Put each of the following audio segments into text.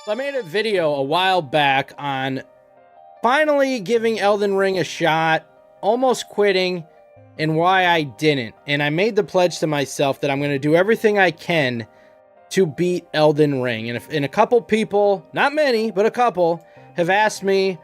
So I made a video a while back on finally giving Elden Ring a shot, almost quitting, and why I didn't. And I made the pledge to myself that I'm going to do everything I can to beat Elden Ring. And a couple people, not many, but a couple, have asked me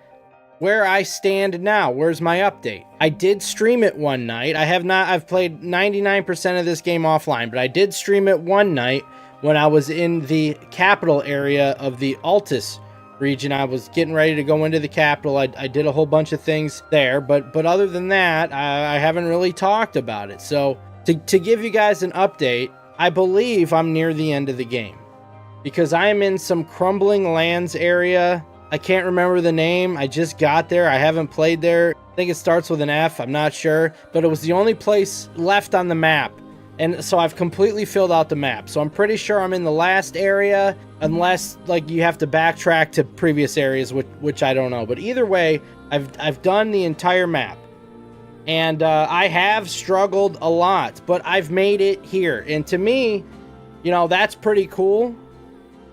where I stand now. Where's my update? I did stream it one night. I've played 99% of this game offline, but I did stream it one night when I was in the capital area of the Altus region. I was getting ready to go into the capital. I did a whole bunch of things there, but other than that, I haven't really talked about it. So to give you guys an update, I believe I'm near the end of the game because I am in some crumbling lands area. I can't remember the name. I just got there. I haven't played there. I think it starts with an F. I'm not sure, but it was the only place left on the map. And so I've completely filled out the map. So I'm pretty sure I'm in the last area, unless like you have to backtrack to previous areas, which I don't know. But either way, I've done the entire map. And I have struggled a lot, but I've made it here. And to me, you know, that's pretty cool.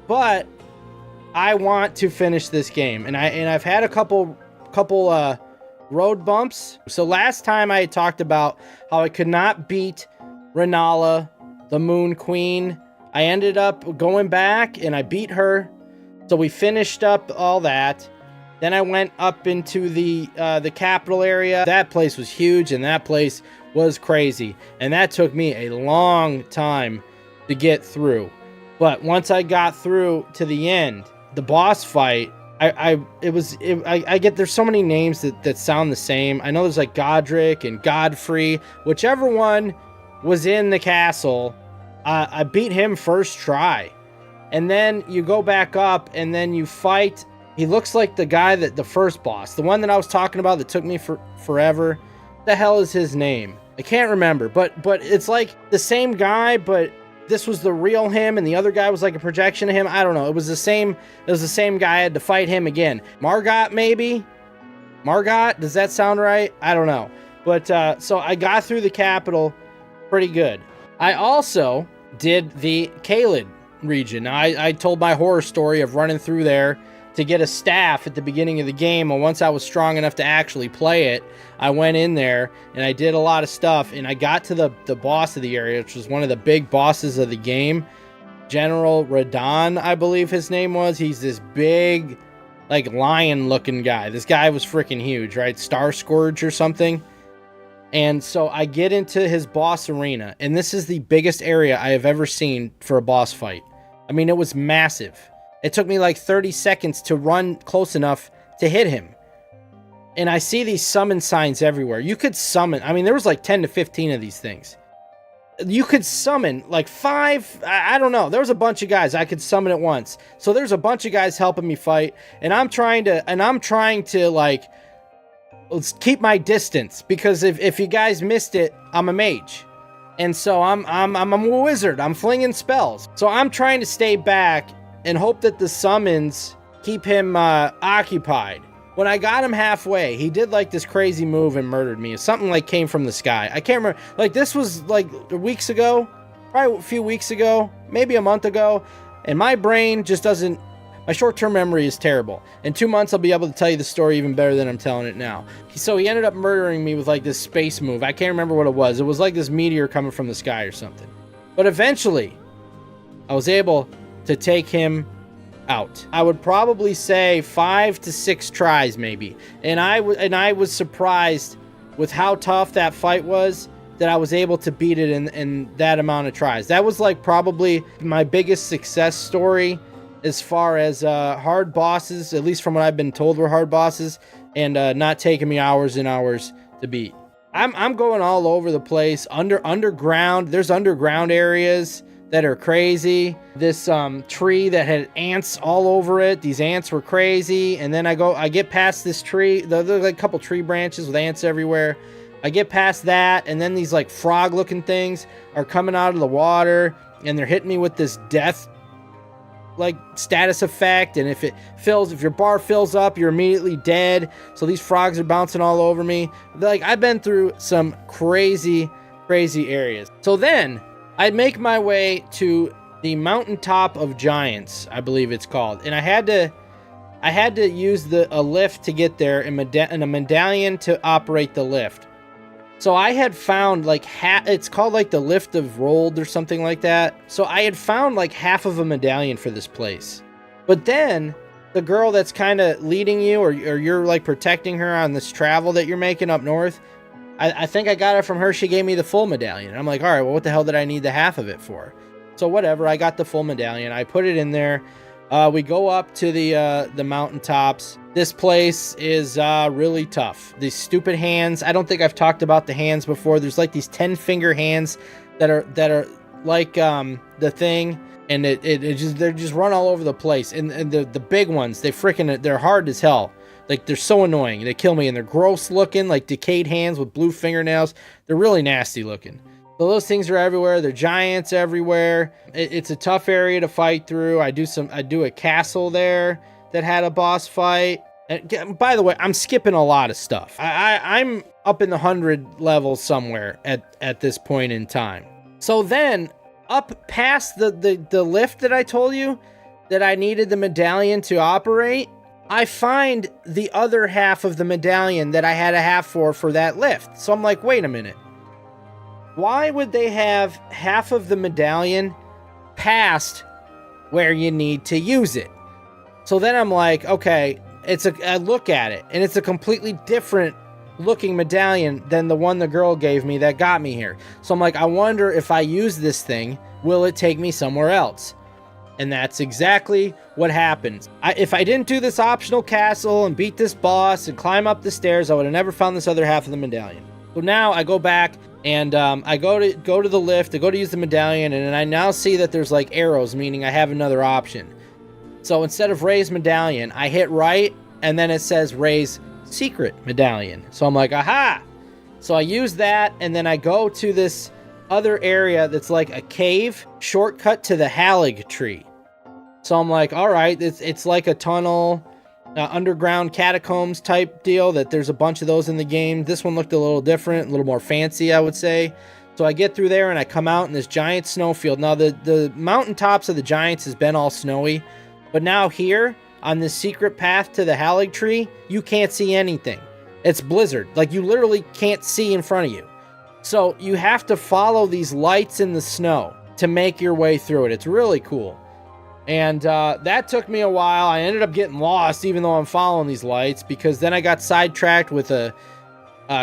But I want to finish this game. And I've had a couple road bumps. So last time I had talked about how I could not beat Renala, the Moon Queen. I ended up going back and I beat her. So we finished up all that. Then I went up into the capital area. That place was huge and that place was crazy. And that took me a long time to get through. But once I got through to the end, the boss fight, I get, there's so many names that sound the same. I know there's like Godric and Godfrey, whichever one was in the castle. I beat him first try. And then you go back up and then you fight. He looks like the guy the first boss, the one that I was talking about that took me forever. What the hell is his name? I can't remember, but it's like the same guy, but this was the real him and the other guy was like a projection of him. I don't know. It was the same guy. I had to fight him again. Margot, maybe? Margot? Does that sound right? I don't know. But so I got through the capital pretty good. I also did the Caelid region. I told my horror story of running through there to get a staff at the beginning of the game, and once I was strong enough to actually play it, I went in there and I did a lot of stuff, and I got to the boss of the area, which was one of the big bosses of the game, General Radon, I believe his name was. He's this big, like, lion-looking guy. This guy was freaking huge, right? Star Scourge or something. And so I get into his boss arena, and this is the biggest area I have ever seen for a boss fight. I mean, it was massive. It took me like 30 seconds to run close enough to hit him. And I see these summon signs everywhere. You could summon, I mean, there was like 10 to 15 of these things. You could summon like 5, I don't know. There was a bunch of guys I could summon at once. So there's a bunch of guys helping me fight, and I'm trying to like, let's keep my distance, because if you guys missed it, I'm a mage. And so I'm a wizard. I'm flinging spells. So I'm trying to stay back and hope that the summons keep him occupied. When I got him halfway, he did like this crazy move and murdered me. Something like came from the sky. I can't remember. Like, this was like weeks ago, probably a few weeks ago, maybe a month ago. And my brain just doesn't, my short-term memory is terrible. In 2 months, I'll be able to tell you the story even better than I'm telling it now. So he ended up murdering me with like this space move. I can't remember what it was. It was like this meteor coming from the sky or something. But eventually, I was able to take him out. I would probably say 5 to 6 tries maybe. And I was surprised with how tough that fight was, that I was able to beat it in that amount of tries. That was like probably my biggest success story as far as hard bosses, at least from what I've been told were hard bosses, and not taking me hours and hours to beat. I'm going all over the place. Underground, there's underground areas that are crazy. This tree that had ants all over it. These ants were crazy. And then I get past this tree. There's like a couple tree branches with ants everywhere. I get past that, and then these like frog looking things are coming out of the water, and they're hitting me with this death like status effect, and if your bar fills up, you're immediately dead. So these frogs are bouncing all over me. Like, I've been through some crazy areas. So then I'd make my way to the Mountaintop of Giants, I believe it's called. And I had to use a lift to get there and a medallion to operate the lift. So I had found like it's called like the Lift of Rold or something like that. So I had found like half of a medallion for this place. But then the girl that's kind of leading you, or you're like protecting her on this travel that you're making up north, I think I got it from her. She gave me the full medallion. I'm like, all right, well, what the hell did I need the half of it for? So whatever, I got the full medallion. I put it in there. We go up to the mountaintops. This place is really tough. These stupid hands. I don't think I've talked about the hands before. There's like these 10-finger hands that are like the thing, and they just run all over the place. And the big ones, they're hard as hell. Like, they're so annoying. They kill me, and they're gross looking, like decayed hands with blue fingernails. They're really nasty looking. So those things are everywhere. They're giants everywhere. It's a tough area to fight through. I do a castle there that had a boss fight. And by the way, I'm skipping a lot of stuff. I'm up in the 100 levels somewhere at this point in time. So then, up past the lift that I told you that I needed the medallion to operate, I find the other half of the medallion that I had a half for that lift. So I'm like, wait a minute. Why would they have half of the medallion past where you need to use it? So then I'm like, okay, I look at it, and it's a completely different looking medallion than the one the girl gave me that got me here. So I'm like, I wonder if I use this thing, will it take me somewhere else? And that's exactly what happens. If I didn't do this optional castle and beat this boss and climb up the stairs, I would have never found this other half of the medallion. So now I go back and I go to the lift, I go to use the medallion, and I now see that there's like arrows, meaning I have another option. So instead of raise medallion, I hit right, and then it says raise secret medallion. So I'm like, aha! So I use that, and then I go to this other area that's like a cave, shortcut to the Halig tree. So I'm like, all right, it's like a tunnel, underground catacombs type deal, that there's a bunch of those in the game. This one looked a little different, a little more fancy, I would say. So I get through there and I come out in this giant snowfield. Now the mountaintops of the giants has been all snowy, but now here on this secret path to the Halig tree, you can't see anything. It's blizzard. Like, you literally can't see in front of you. So you have to follow these lights in the snow to make your way through it. It's really cool. And that took me a while. I ended up getting lost even though I'm following these lights, because then I got sidetracked with a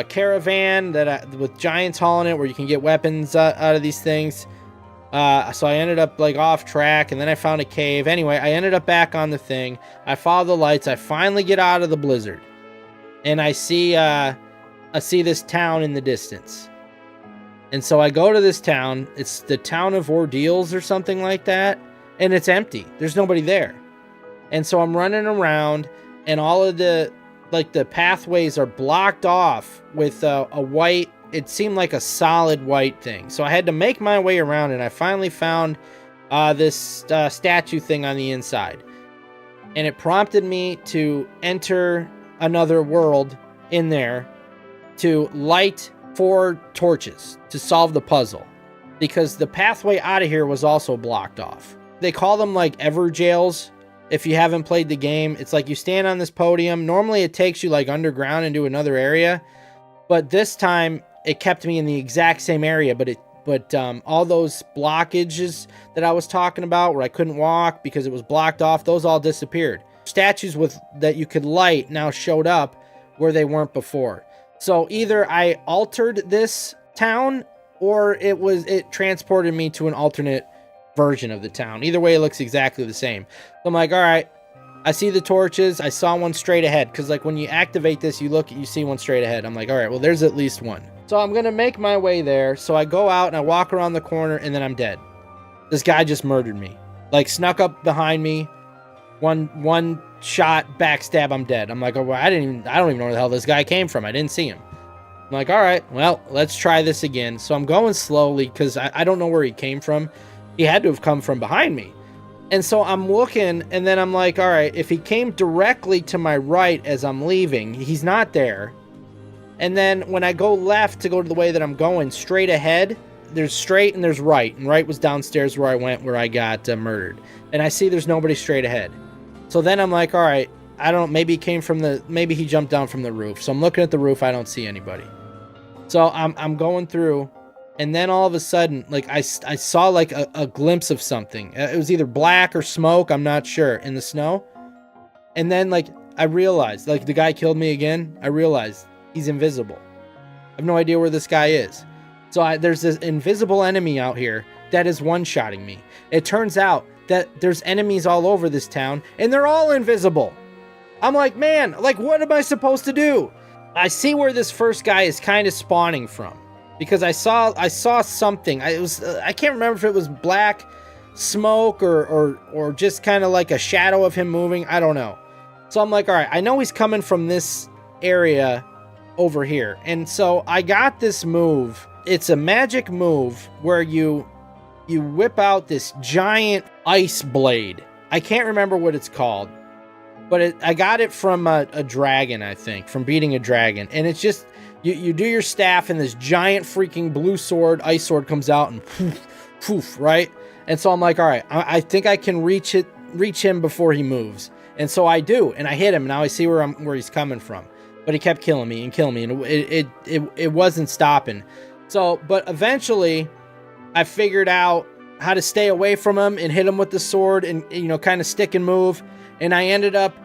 caravan with giants hauling it, where you can get weapons out of these things. So I ended up like off track, and then I found a cave. Anyway, I ended up back on the thing. I follow the lights. I finally get out of the blizzard, and I see this town in the distance. And so I go to this town. It's the town of Ordeals or something like that. And it's empty. There's nobody there. And so I'm running around, and all of the pathways are blocked off with a white, it seemed like a solid white thing. So I had to make my way around, and I finally found this statue thing on the inside. And it prompted me to enter another world in there to light 4 torches to solve the puzzle, because the pathway out of here was also blocked off. They call them like ever jails. If you haven't played the game, it's like you stand on this podium. Normally it takes you like underground into another area, but this time it kept me in the exact same area. But all those blockages that I was talking about, where I couldn't walk because it was blocked off, those all disappeared. Statues that you could light now showed up where they weren't before. So either I altered this town, or it transported me to an alternate version of the town. Either way, it looks exactly the same. So I'm like, all right, I see the torches. I saw one straight ahead, because like when you activate this, you see one straight ahead. I'm like, all right, well, there's at least one. So I'm gonna make my way there. So I go out and I walk around the corner, and then I'm dead. This guy just murdered me. Like, snuck up behind me, one shot, backstab, I'm dead. I'm like, oh, well, I don't even know where the hell this guy came from. I didn't see him. I'm like, all right, well, let's try this again. So I'm going slowly, because I don't know where he came from. He had to have come from behind me. And so I'm looking, and then I'm like, all right, if he came directly to my right as I'm leaving, he's not there. And then when I go left to go to the way that I'm going, straight ahead, there's straight and there's right, and right was downstairs where I went, where I got murdered. And I see there's nobody straight ahead. So then I'm like, all right, I don't, maybe he jumped down from the roof. So I'm looking at the roof, I don't see anybody. So I'm going through, and then all of a sudden, like I saw like a glimpse of something. It was either black or smoke, I'm not sure, in the snow. And then like I realized, like the guy killed me again. I realized he's invisible. I have no idea where this guy is. So there's this invisible enemy out here that is one-shotting me. It turns out that there's enemies all over this town, and they're all invisible. I'm like, man, like what am I supposed to do? I see where this first guy is kind of spawning from, because I saw something. I can't remember if it was black smoke or just kind of like a shadow of him moving. I don't know. So I'm like, all right, I know he's coming from this area over here. And so I got this move. It's a magic move where you whip out this giant ice blade. I can't remember what it's called. But I got it from a dragon, I think, from beating a dragon. And it's just, you do your staff and this giant freaking blue sword, ice sword comes out and poof, poof, right? And so I'm like, all right, I think I can reach him before he moves. And so I do, and I hit him. Now I see where he's coming from. But he kept killing me, and it wasn't stopping. So, but eventually I figured out how to stay away from him and hit him with the sword and, kind of stick and move. And I ended up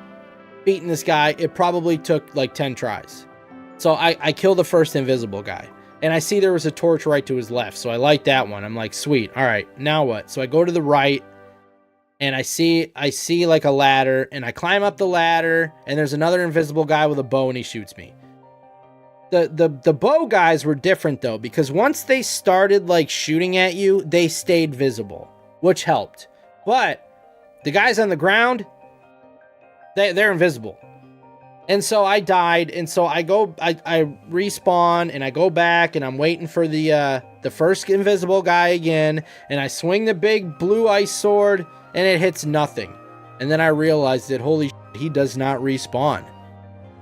beating this guy. It probably took like 10 tries. So I killed the first invisible guy. And I see there was a torch right to his left. So I light that one. I'm like, sweet. All right, now what? So I go to the right and I see like a ladder, and I climb up the ladder, and there's another invisible guy with a bow, and he shoots me. The bow guys were different though, because once they started like shooting at you, they stayed visible, which helped. But the guys on the ground, they're invisible. And so I died, and so I respawn, and I go back, and I'm waiting for the first invisible guy again, and I swing the big blue ice sword, and it hits nothing. And then I realized that, holy shit, he does not respawn.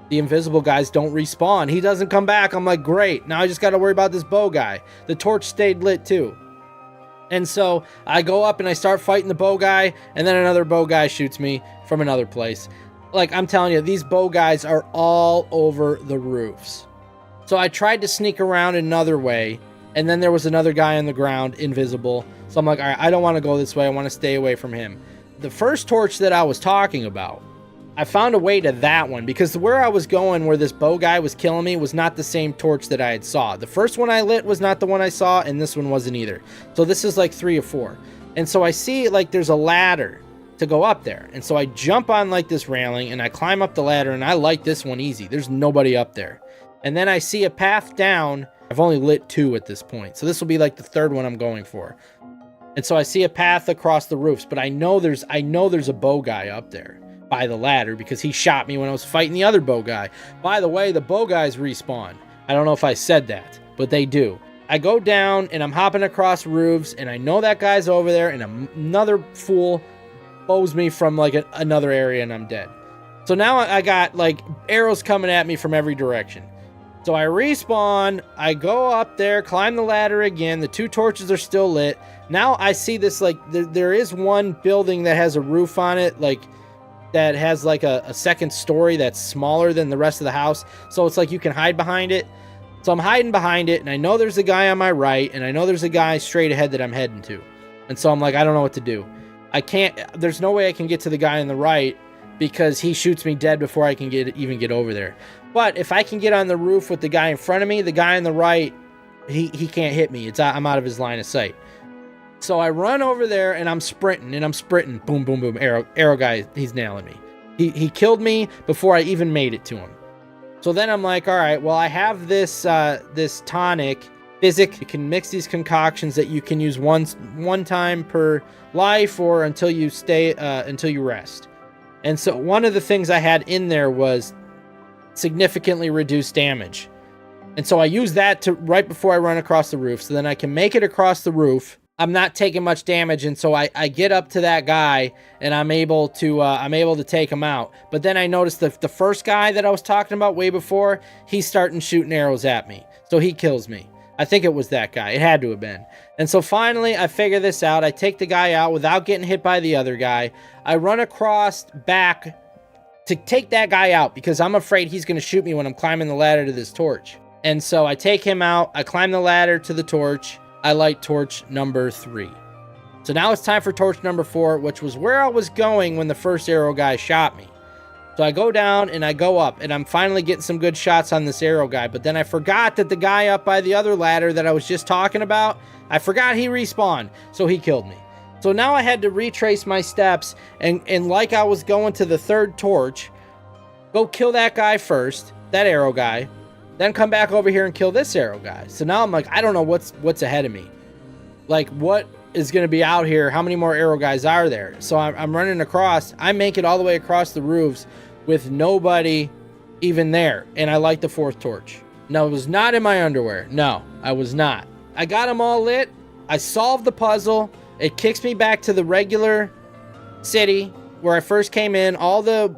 The invisible guys don't respawn. He doesn't come back. I'm like, great. Now I just got to worry about this bow guy. The torch stayed lit too. And so I go up and I start fighting the bow guy, and then another bow guy shoots me from another place. Like, I'm telling you, these bow guys are all over the roofs. So I tried to sneak around another way, and then there was another guy on the ground, invisible. So I'm like, all right, I don't want to go this way. I want to stay away from him. The first torch that I was talking about, I found a way to that one, because where I was going, where this bow guy was killing me, was not the same torch that I had saw. The first one I lit was not the one I saw, and this one wasn't either. So this is like 3 or 4. And so I see like there's a ladder to go up there. And so I jump on like this railing, and I climb up the ladder, and I light this one easy. There's nobody up there. And then I see a path down. I've only lit 2 at this point, so this will be like the 3rd one I'm going for. And so I see a path across the roofs, but I know there's a bow guy up there by the ladder, because he shot me when I was fighting the other bow guy. By the way, the bow guys respawn. I don't know if I said that, but they do. I go down, and I'm hopping across roofs, and I know that guy's over there, and another fool bows me from like another area, and I'm dead. So now I got like arrows coming at me from every direction. So I respawn, I go up there, climb the ladder again. The 2 torches are still lit. Now I see this, like, there is one building that has a roof on it, like, that has like a 2nd story that's smaller than the rest of the house. So it's like you can hide behind it. So I'm hiding behind it, and I know there's a guy on my right, and I know there's a guy straight ahead that I'm heading to. And so I'm like, I don't know what to do. There's no way I can get to the guy on the right, because he shoots me dead before I can even get over there. But if I can get on the roof with the guy in front of me, the guy on the right, he can't hit me. I'm out of his line of sight. So I run over there, and I'm sprinting. Boom, boom, boom. Arrow guy, he's nailing me. He killed me before I even made it to him. So then I'm like, all right, well, I have this tonic, Physic. You can mix these concoctions that you can use one time per life, or until you rest. And so one of the things I had in there was significantly reduced damage. And so I use that right before I run across the roof, so then I can make it across the roof. I'm not taking much damage, and so I get up to that guy, and I'm able to take him out. But then I noticed the first guy that I was talking about way before, he's starting shooting arrows at me, so he kills me. I think it was that guy. It had to have been. And so finally, I figure this out. I take the guy out without getting hit by the other guy. I run across back to take that guy out because I'm afraid he's going to shoot me when I'm climbing the ladder to this torch. And so I take him out. I climb the ladder to the torch. I light torch number 3. So now it's time for torch number 4, which was where I was going when the first arrow guy shot me. So I go down and I go up, and I'm finally getting some good shots on this arrow guy. But then I forgot that the guy up by the other ladder that I was just talking about, I forgot he respawned, so he killed me. So now I had to retrace my steps, and like I was going to the 3rd torch, go kill that guy first, that arrow guy, then come back over here and kill this arrow guy. So now I'm like, I don't know what's ahead of me. Like, what is going to be out here? How many more arrow guys are there? So I'm running across. I make it all the way across the roofs with nobody even there. And I light the 4th torch. No, it was not in my underwear. No, I was not. I got them all lit. I solved the puzzle. It kicks me back to the regular city where I first came in. All the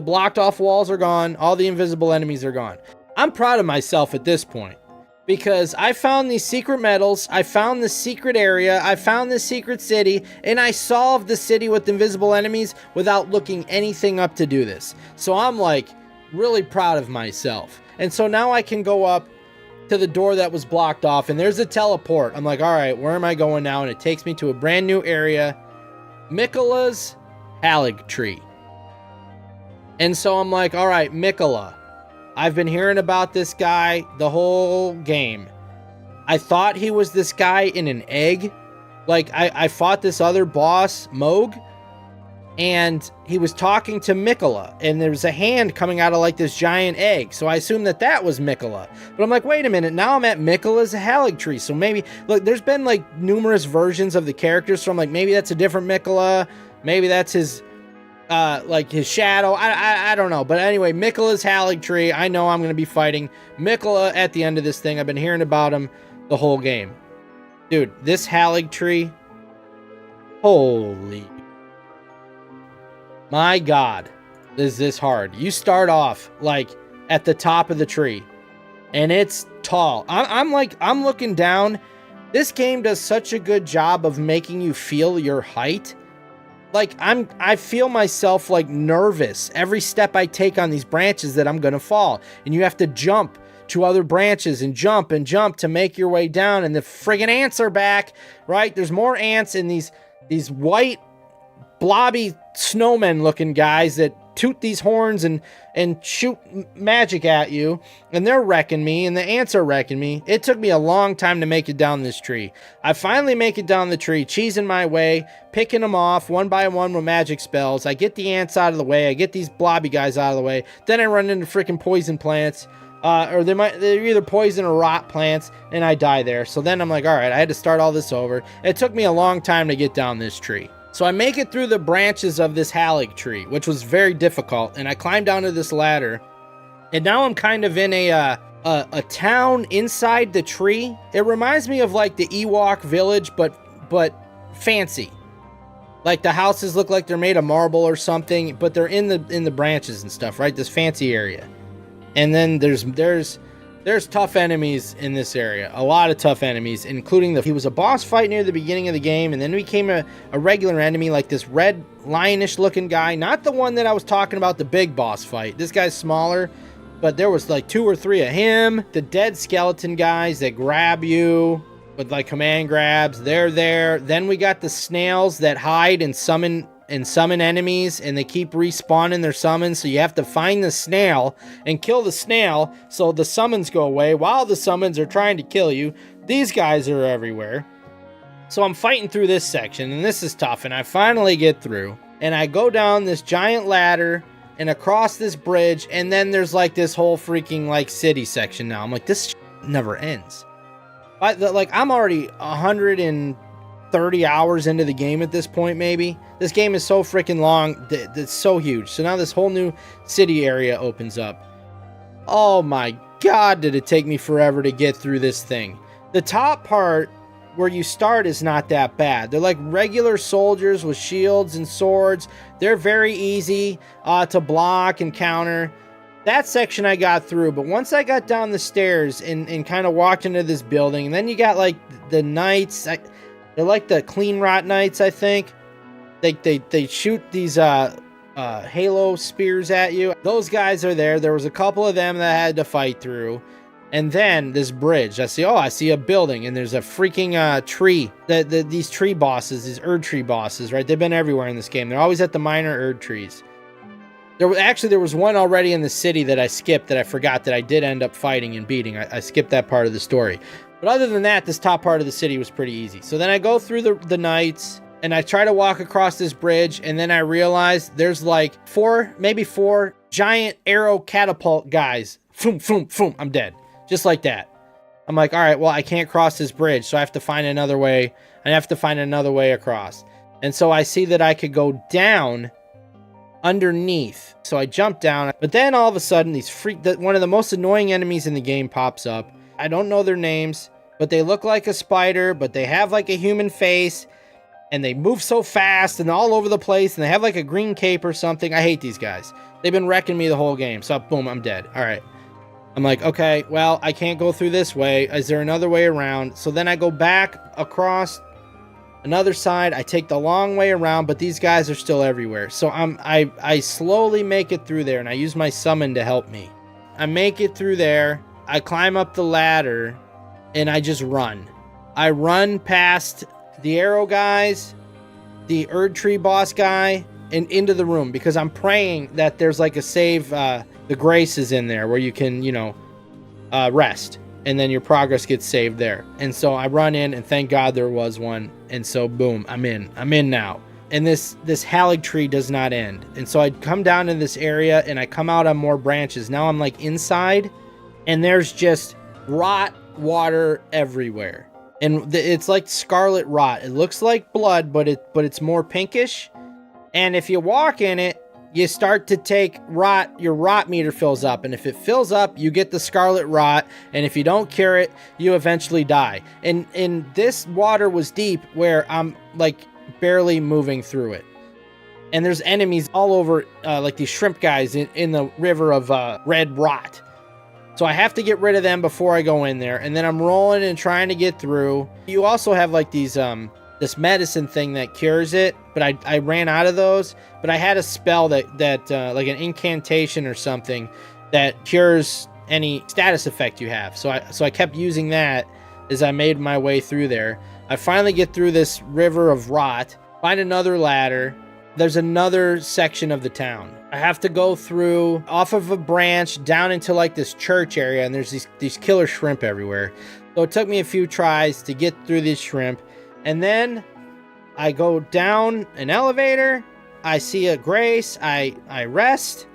blocked off walls are gone. All the invisible enemies are gone. I'm proud of myself at this point because I found these secret medals. I found the secret area. I found this secret city, and I solved the city with invisible enemies without looking anything up to do this. So I'm like really proud of myself. And so now I can go up to the door that was blocked off, and there's a teleport. I'm like, all right, where am I going now? And it takes me to a brand new area, Miquella's Halig Tree. And so I'm like, all right, Miquella. I've been hearing about this guy the whole game. I thought he was this guy in an egg. Like, I fought this other boss, Moog, and he was talking to Miquella, and there was a hand coming out of, like, this giant egg. So I assumed that was Miquella. But I'm like, wait a minute, now I'm at Miquella's Halig Tree. So maybe, look, there's been, like, numerous versions of the characters, so I'm like, maybe that's a different Miquella. Maybe that's his... like his shadow. I don't know. But anyway, Miquella's Halig Tree. I know I'm going to be fighting Miquella at the end of this thing. I've been hearing about him the whole game. Dude, this Halig Tree. Holy. My God. Is this hard. You start off like at the top of the tree. And it's tall. I'm looking down. This game does such a good job of making you feel your height. Like, I feel myself, like, nervous every step I take on these branches that I'm gonna fall. And you have to jump to other branches and jump to make your way down. And the friggin' ants are back, right? There's more ants in these white, blobby snowmen-looking guys that toot these horns and shoot magic at you. And they're wrecking me, and the ants are wrecking me. It took me a long time to make it down this tree. I finally make it down the tree, cheesing my way, picking them off one by one with magic spells. I get the ants out of the way. I get these blobby guys out of the way. Then I run into freaking poison plants. Or they're either poison or rot plants, and I die there. So then I'm like, all right, I had to start all this over. It took me a long time to get down this tree. So I make it through the branches of this Halig Tree, which was very difficult, and I climb down to this ladder, and now I'm kind of in a town inside the tree. It reminds me of like the Ewok village, but fancy. Like the houses look like they're made of marble or something, but they're in the branches and stuff, right? This fancy area. And then there's tough enemies in this area. A lot of tough enemies, including he was a boss fight near the beginning of the game, and then became a regular enemy, like this red lionish looking guy. Not the one that I was talking about, the big boss fight. This guy's smaller, but there was like 2 or 3 of him. The dead skeleton guys that grab you with like command grabs, they're there. Then we got the snails that hide and summon enemies, and they keep respawning their summons, so you have to find the snail and kill the snail so the summons go away while the summons are trying to kill you. These guys are everywhere. So I'm fighting through this section, and this is tough, and I finally get through, and I go down this giant ladder and across this bridge, and then there's like this whole freaking like city section now. I'm like, this never ends. I'm already 130 hours into the game at this point, maybe. This game is so freaking long. It's so huge. So now this whole new city area opens up. Oh my God, did it take me forever to get through this thing. The top part where you start is not that bad. They're like regular soldiers with shields and swords. They're very easy to block and counter. that section I got through, but once I got down the stairs and kind of walked into this building, and then you got like the knights, they're like the clean rot knights, I think. They shoot these halo spears at you. Those guys are there. There was a couple of them that I had to fight through. And then this bridge, I see a building, and there's a freaking tree. These tree bosses, these Erd tree bosses, right? They've been everywhere in this game. They're always at the minor Erd trees. There was one already in the city that I skipped, that I forgot, that I did end up fighting and beating. I skipped that part of the story. But other than that, this top part of the city was pretty easy. So then I go through the knights, and I try to walk across this bridge, and then I realize there's like maybe four giant arrow catapult guys. Foom, foom, foom. I'm dead. Just like that. I'm like, all right, well, I can't cross this bridge, so I have to find another way. I have to find another way across. And so I see that I could go down underneath. So I jump down, but then all of a sudden, one of the most annoying enemies in the game pops up. I don't know their names, but they look like a spider, but they have like a human face, and they move so fast and all over the place, and they have like a green cape or something. I hate these guys. They've been wrecking me the whole game. So boom, I'm dead. All right. I'm like, okay, well, I can't go through this way. Is there another way around? So then I go back across another side. I take the long way around, but these guys are still everywhere. So I slowly make it through there, and I use my summon to help me. I make it through there. I climb up the ladder, and I just run. I run past the arrow guys, the Erd tree boss guy, and into the room, because I'm praying that there's like a save, the grace is in there where you can, rest, and then your progress gets saved there. And so I run in, and thank God there was one. And so boom, I'm in now. And this halig tree does not end. And so I come down in this area, and I come out on more branches. Now I'm like inside, and there's just rot water everywhere. And it's like scarlet rot. It looks like blood, but it's more pinkish. And if you walk in it, you start to take rot, your rot meter fills up. And if it fills up, you get the scarlet rot. And if you don't cure it, you eventually die. And this water was deep, where I'm like barely moving through it. And there's enemies all over, like these shrimp guys in the river of red rot. So I have to get rid of them before I go in there. And then I'm rolling and trying to get through. You also have like these, this medicine thing that cures it, but I ran out of those. But I had a spell that like an incantation or something that cures any status effect you have. So I kept using that as I made my way through there. I finally get through this river of rot, find another ladder. There's another section of the town. I have to go through off of a branch down into like this church area, and there's these killer shrimp everywhere. So it took me a few tries to get through these shrimp. And then I go down an elevator, I see a grace, I rest,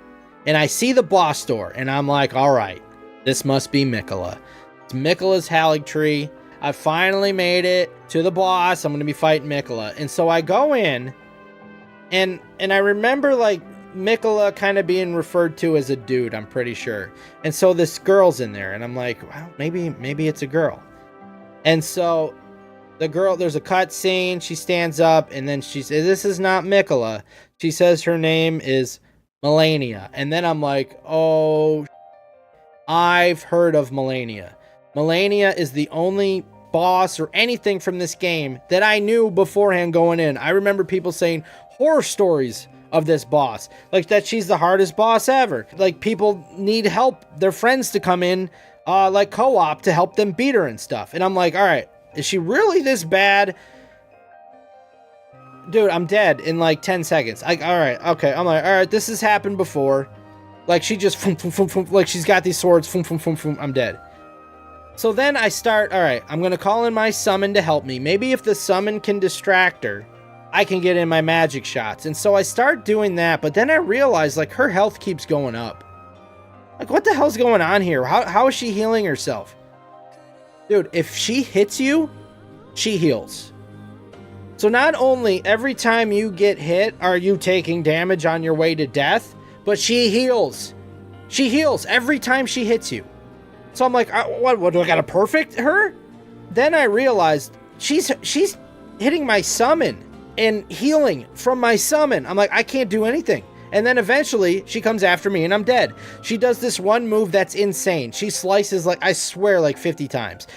and I see the boss door, and I'm like, all right, this must be Mikola. It's Mikola's halig tree. I finally made it to the boss. I'm going to be fighting Mikola. And so I go in, and I remember like Mikola kind of being referred to as a dude, I'm pretty sure. And so this girl's in there, and I'm like, well, maybe it's a girl. And so the girl, there's a cut scene. She stands up, and then she says, this is not Mikola. She says her name is Melania. And then I'm like, oh, I've heard of Melania. Melania is the only boss or anything from this game that I knew beforehand going in. I remember people saying horror stories of this boss, like that she's the hardest boss ever. Like people need help, their friends to come in, like co-op to help them beat her and stuff. And I'm like, all right, is she really this bad? Dude, I'm dead in like 10 seconds. All right, okay. I'm like, all right, this has happened before. Like she just, like she's got these swords, I'm dead. So then I start, all right, I'm going to call in my summon to help me. Maybe if the summon can distract her, I can get in my magic shots. And so I start doing that, but then I realize like her health keeps going up. Like what the hell's going on here? How is she healing herself? Dude, if she hits you, she heals. So not only every time you get hit are you taking damage on your way to death, but she heals. She heals every time she hits you. So I'm like, what do I gotta perfect her? Then I realized she's hitting my summon and healing from my summon. I'm like, I can't do anything. And then eventually she comes after me and I'm dead. She does this one move that's insane. She slices like, I swear, like 50 times.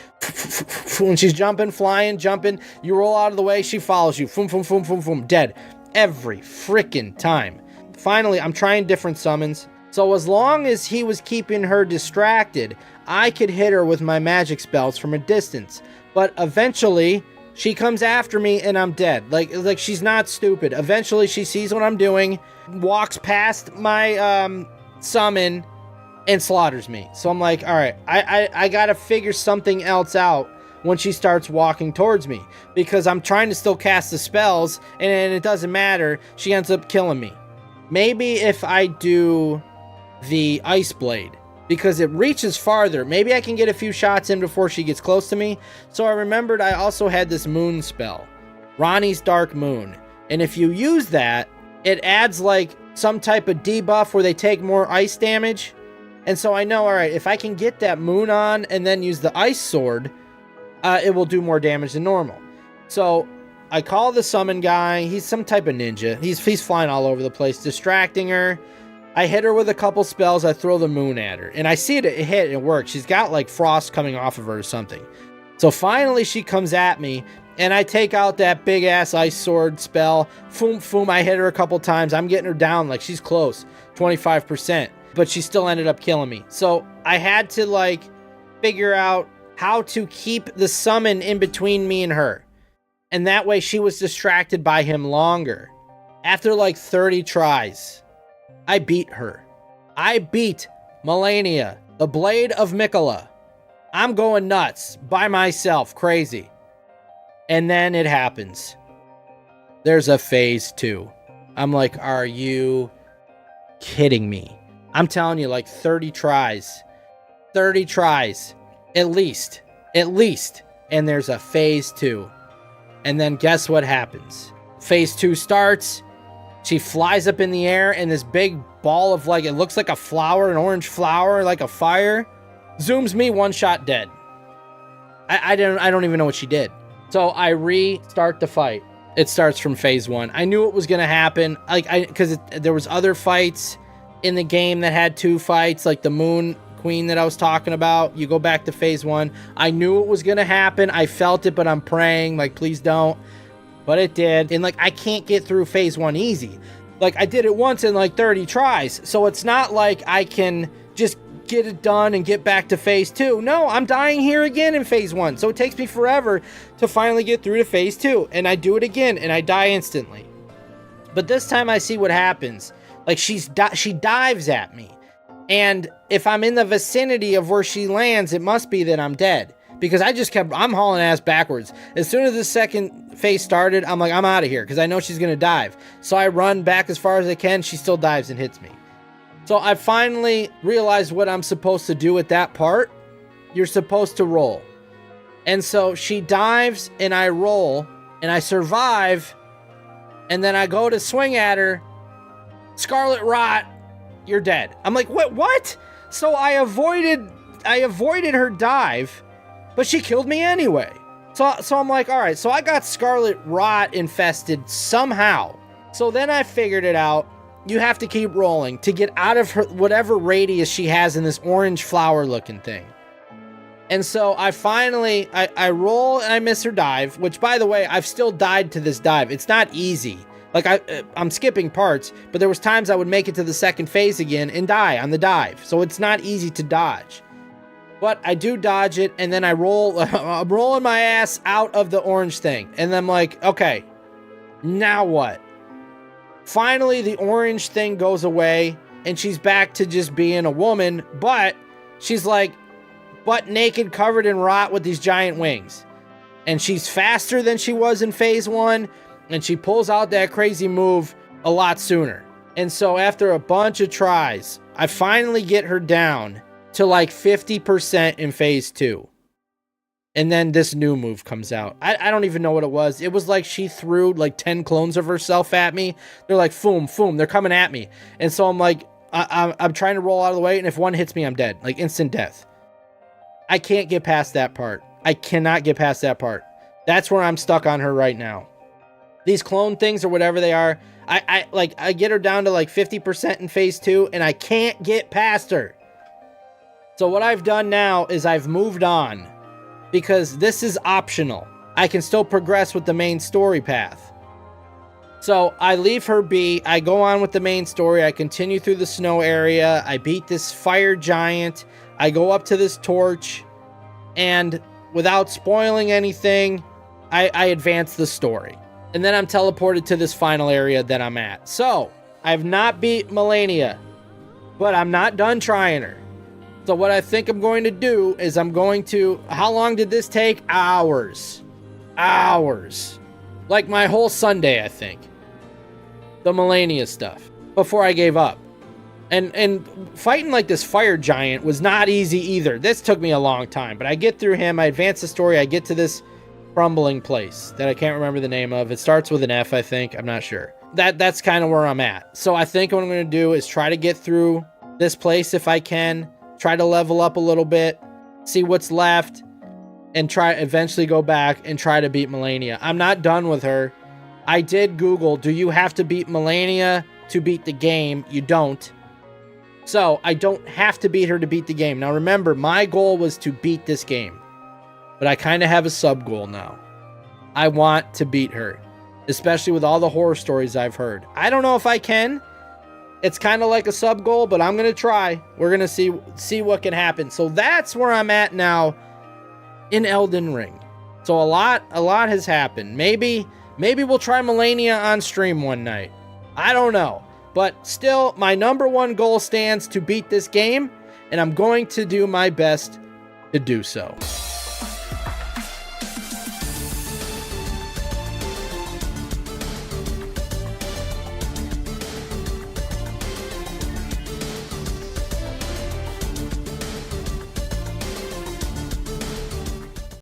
When she's jumping, flying, jumping, you roll out of the way, she follows you. Boom, boom, boom, boom, boom, dead. Every freaking time. Finally, I'm trying different summons. So as long as he was keeping her distracted, I could hit her with my magic spells from a distance. But eventually, she comes after me and I'm dead. Like she's not stupid. Eventually, she sees what I'm doing, walks past my summon, and slaughters me. So I'm like, all right, I gotta figure something else out when she starts walking towards me. Because I'm trying to still cast the spells, and it doesn't matter. She ends up killing me. Maybe if I do the Ice Blade, because it reaches farther, maybe I can get a few shots in before she gets close to me. So I remembered I also had this moon spell, Ronnie's Dark Moon. And if you use that, it adds like some type of debuff where they take more ice damage. And so I know, all right, if I can get that moon on and then use the ice sword, it will do more damage than normal. So I call the summon guy. He's some type of ninja. He's flying all over the place, distracting her. I hit her with a couple spells. I throw the moon at her. And I see it hit. It works. She's got like frost coming off of her or something. So finally she comes at me. And I take out that big ass ice sword spell. Foom, foom. I hit her a couple times. I'm getting her down like she's close. 25%. But she still ended up killing me. So I had to like figure out how to keep the summon in between me and her. And that way she was distracted by him longer. After like 30 tries, I beat her. I beat Melania, the Blade of Mikola. I'm going nuts by myself, crazy. And then it happens. There's a phase 2. I'm like, are you kidding me? I'm telling you, like 30 tries. 30 tries. At least. And there's a phase 2. And then guess what happens? Phase 2 starts. She flies up in the air and this big ball of like, it looks like a flower, an orange flower, like a fire. Zooms me, one shot dead. I don't even know what she did. So I restart the fight. It starts from phase 1. I knew it was going to happen. Because there was other fights in the game that had 2 fights, like the Moon Queen that I was talking about. You go back to phase 1. I knew it was going to happen. I felt it, but I'm praying, like, please don't. But it did. And like, I can't get through phase 1 easy. Like, I did it once in like 30 tries. So it's not like I can just get it done and get back to phase 2. No, I'm dying here again in phase 1. So it takes me forever to finally get through to phase 2. And I do it again and I die instantly. But this time I see what happens. Like, she dives at me. And if I'm in the vicinity of where she lands, it must be that I'm dead. Because I'm hauling ass backwards. As soon as the second phase started, I'm like, I'm out of here. Because I know she's going to dive. So I run back as far as I can. She still dives and hits me. So I finally realized what I'm supposed to do at that part. You're supposed to roll. And so she dives and I roll. And I survive. And then I go to swing at her. Scarlet Rot, you're dead. I'm like, what? So I avoided her dive. But she killed me anyway. So I'm like, all right, so I got Scarlet Rot infested somehow. So then I figured it out. You have to keep rolling to get out of her whatever radius she has in this orange flower looking thing. And so I finally, I roll and I miss her dive, which by the way, I've still died to this dive. It's not easy. Like I'm skipping parts, but there was times I would make it to the second phase again and die on the dive. So it's not easy to dodge. But I do dodge it, and then I roll. I'm rolling my ass out of the orange thing. And I'm like, okay, now what? Finally, the orange thing goes away, and she's back to just being a woman, but she's like butt naked, covered in rot with these giant wings. And she's faster than she was in phase 1, and she pulls out that crazy move a lot sooner. And so after a bunch of tries, I finally get her down to like 50% in phase 2. And then this new move comes out. I don't even know what it was. It was like she threw like 10 clones of herself at me. They're like, foom, foom. They're coming at me. And so I'm like, I'm trying to roll out of the way. And if one hits me, I'm dead. Like instant death. I can't get past that part. I cannot get past that part. That's where I'm stuck on her right now. these clone things or whatever they are. I get her down to like 50% in phase 2 and I can't get past her. So what I've done now is I've moved on because this is optional. I can still progress with the main story path. So I leave her be. I go on with the main story. I continue through the snow area. I beat this fire giant. I go up to this torch, and without spoiling anything, I advance the story. And then I'm teleported to this final area that I'm at. So I've not beat Melania, but I'm not done trying her. So what I think I'm going to do is I'm going to... How long did this take? Hours. Hours. Like my whole Sunday, I think. The Melania stuff. Before I gave up. And fighting like this fire giant was not easy either. This took me a long time. But I get through him. I advance the story. I get to this crumbling place that I can't remember the name of. It starts with an F, I think. I'm not sure. That's kind of where I'm at. So I think what I'm going to do is try to get through this place if I can. Try to level up a little bit. See what's left. And try eventually go back and try to beat Melania. I'm not done with her. I did Google, do you have to beat Melania to beat the game? You don't. So, I don't have to beat her to beat the game. Now remember, my goal was to beat this game. But I kind of have a sub-goal now. I want to beat her. Especially with all the horror stories I've heard. I don't know if I can. It's kind of like a sub-goal, but I'm going to try. We're going to see what can happen. So that's where I'm at now in Elden Ring. So a lot has happened. Maybe we'll try Melania on stream one night. I don't know. But still, my number one goal stands to beat this game, and I'm going to do my best to do so.